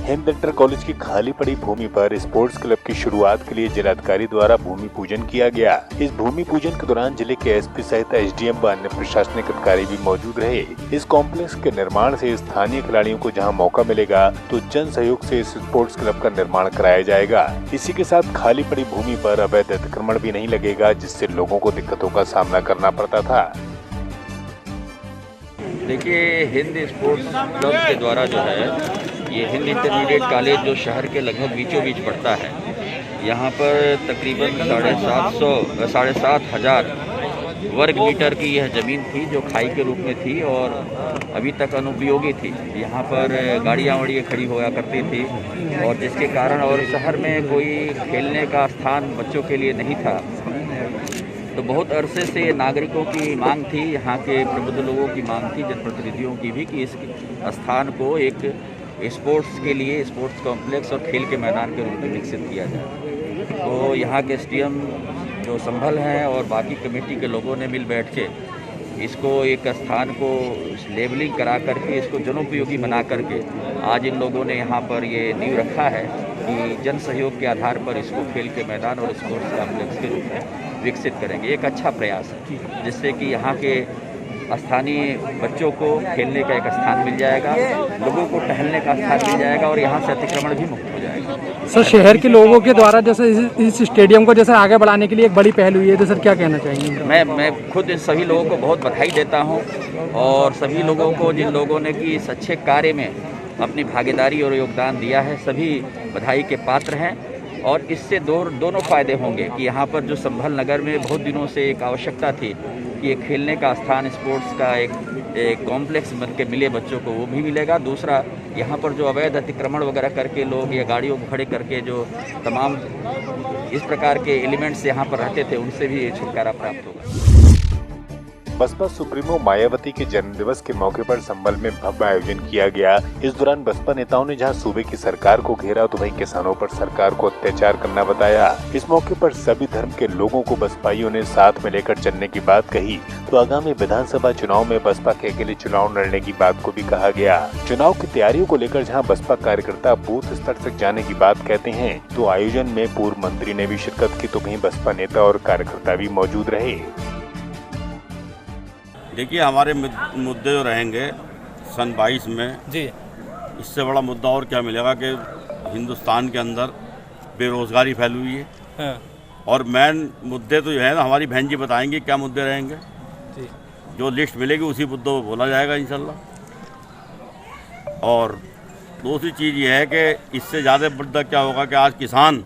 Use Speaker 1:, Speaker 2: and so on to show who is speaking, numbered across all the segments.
Speaker 1: Hind inter college की खाली पड़ी भूमि पर स्पोर्ट्स क्लब की शुरुआत के लिए जिलाधिकारी द्वारा भूमि पूजन किया गया। इस भूमि पूजन के दौरान जिले के एसपी सहित एसडीएम व अन्य प्रशासनिक अधिकारी भी मौजूद रहे। इस कॉम्प्लेक्स के निर्माण से स्थानीय खिलाड़ियों को जहां मौका मिलेगा तो जन सहयोग से इस स्पोर्ट्स क्लब का निर्माण कराया जाएगा। इसी के साथ खाली पड़ी भूमि पर अवैध अतिक्रमण भी नहीं लगेगा, जिससे लोगों को दिक्कतों का सामना करना पड़ता था।
Speaker 2: देखिए, हिंद स्पोर्ट्स क्लब के द्वारा जो है ये हिंद इंटरमीडिएट कॉलेज जो शहर के लगभग बीचों बीच पड़ता है, यहाँ पर तकरीबन 7,500 वर्ग मीटर की यह ज़मीन थी जो खाई के रूप में थी और अभी तक अनुपयोगी थी। यहाँ पर गाड़ियाँ वाड़ियाँ खड़ी होया करती थी और जिसके कारण और शहर में कोई खेलने का स्थान बच्चों के लिए नहीं था। तो बहुत अरसे से नागरिकों की मांग थी, यहाँ के प्रबुद्ध लोगों की मांग थी, जनप्रतिनिधियों की भी, कि इस स्थान को एक स्पोर्ट्स के लिए स्पोर्ट्स कॉम्प्लेक्स और खेल के मैदान के रूप में विकसित किया जाए। तो यहाँ के एसडीएम जो संभल हैं और बाकी कमेटी के लोगों ने मिल बैठ के इसको एक स्थान को लेबलिंग करा करके इसको जनोपयोगी बना करके आज इन लोगों ने यहाँ पर ये नींव रखा है कि जन सहयोग के आधार पर इसको खेल के मैदान और स्पोर्ट्स कॉम्प्लेक्स के रूप में विकसित करेंगे। एक अच्छा प्रयास है जिससे कि यहाँ के स्थानीय बच्चों को खेलने का एक स्थान मिल जाएगा, लोगों को टहलने का स्थान मिल जाएगा और यहाँ से अतिक्रमण भी मुक्त हो जाएगा।
Speaker 3: सर, शहर के लोगों के द्वारा जैसे इस स्टेडियम को जैसे आगे बढ़ाने के लिए एक बड़ी पहल हुई है, तो सर क्या कहना चाहेंगे?
Speaker 2: मैं खुद इन सभी लोगों को बहुत बधाई देता हूँ और सभी लोगों को जिन लोगों ने कि इस अच्छे कार्य में अपनी भागीदारी और योगदान दिया है, सभी बधाई के पात्र हैं। और इससे दोनों फ़ायदे होंगे कि यहाँ पर जो संभल नगर में बहुत दिनों से एक आवश्यकता थी कि एक खेलने का स्थान, स्पोर्ट्स का एक कॉम्प्लेक्स बन के मिले बच्चों को, वो भी मिलेगा। दूसरा, यहाँ पर जो अवैध अतिक्रमण वगैरह करके लोग या गाड़ियों को खड़े करके जो तमाम इस प्रकार के एलिमेंट्स यहाँ पर रहते थे, उनसे भी छुटकारा प्राप्त होगा।
Speaker 1: बसपा सुप्रीमो मायावती के जन्मदिवस के मौके पर संभल में भव्य आयोजन किया गया। इस दौरान बसपा नेताओं ने जहां सूबे की सरकार को घेरा तो वहीं किसानों पर सरकार को अत्याचार करना बताया। इस मौके पर सभी धर्म के लोगों को बसपाइयों ने साथ में लेकर चलने की बात कही तो आगामी विधानसभा चुनाव में बसपा के अकेले चुनाव लड़ने की बात को भी कहा गया। चुनाव की तैयारियों को लेकर जहाँ बसपा कार्यकर्ता बूथ स्तर तक जाने की बात कहते हैं तो आयोजन में पूर्व मंत्री ने भी शिरकत की तो वहीं बसपा नेता और कार्यकर्ता भी मौजूद रहे।
Speaker 4: देखिए, हमारे मुद्दे जो रहेंगे सन 22 में जी, इससे बड़ा मुद्दा और क्या मिलेगा कि हिंदुस्तान के अंदर बेरोजगारी फैली हुई है। हाँ। और मेन मुद्दे तो जो है ना, हमारी बहन जी बताएंगे क्या मुद्दे रहेंगे जी। जो लिस्ट मिलेगी उसी मुद्दों को बोला जाएगा इंशाल्लाह। और दूसरी चीज़ ये है कि इससे ज़्यादा मुद्दा क्या होगा कि आज किसान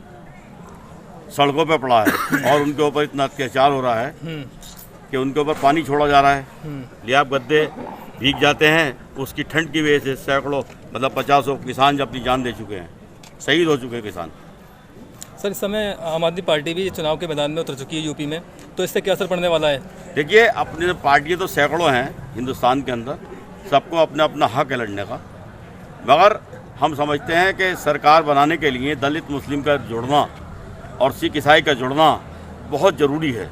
Speaker 4: सड़कों पे पड़ा है और उनके ऊपर इतना अत्याचार हो रहा है कि उनके ऊपर पानी छोड़ा जा रहा है, लियाब गद्दे भीग जाते हैं। उसकी ठंड की वजह से सैकड़ों मतलब 50 किसान अपनी जान दे चुके हैं, शहीद हो चुके हैं किसान।
Speaker 5: सर, इस समय आम आदमी पार्टी भी चुनाव के मैदान में उतर चुकी है यूपी में, तो इससे क्या असर पड़ने वाला है?
Speaker 4: देखिए, अपनी पार्टियाँ तो सैकड़ों हैं हिंदुस्तान के अंदर, सबको अपना अपना हक है लड़ने का, मगर हम समझते हैं कि सरकार बनाने के लिए दलित मुस्लिम का जुड़ना और सिख ईसाई का जुड़ना बहुत ज़रूरी है।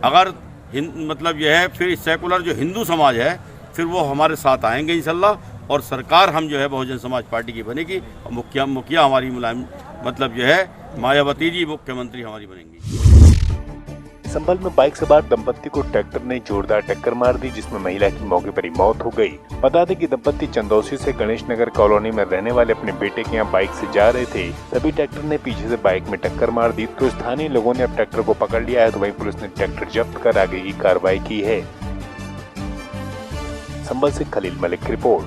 Speaker 4: अगर मतलब यह है, फिर सेकुलर जो हिंदू समाज है फिर वो हमारे साथ आएंगे इंशाल्लाह और सरकार हम जो है बहुजन समाज पार्टी की बनेगी और मुखिया हमारी मुलायम मतलब जो है मायावती जी मुख्यमंत्री हमारी बनेंगी।
Speaker 1: संभल में बाइक सवार दंपत्ति को ट्रैक्टर ने जोरदार टक्कर मार दी, जिसमें महिला की मौके पर ही मौत हो गई। बता दें कि दंपत्ति चंदौसी से गणेश नगर कॉलोनी में रहने वाले अपने बेटे के यहाँ बाइक से जा रहे थे, तभी ट्रैक्टर ने पीछे से बाइक में टक्कर मार दी। तो स्थानीय लोगों ने अब ट्रैक्टर को पकड़ लिया है तो वहीं पुलिस ने ट्रैक्टर जब्त कर आगे की कार्रवाई की है। संभल से खलील मलिक की रिपोर्ट।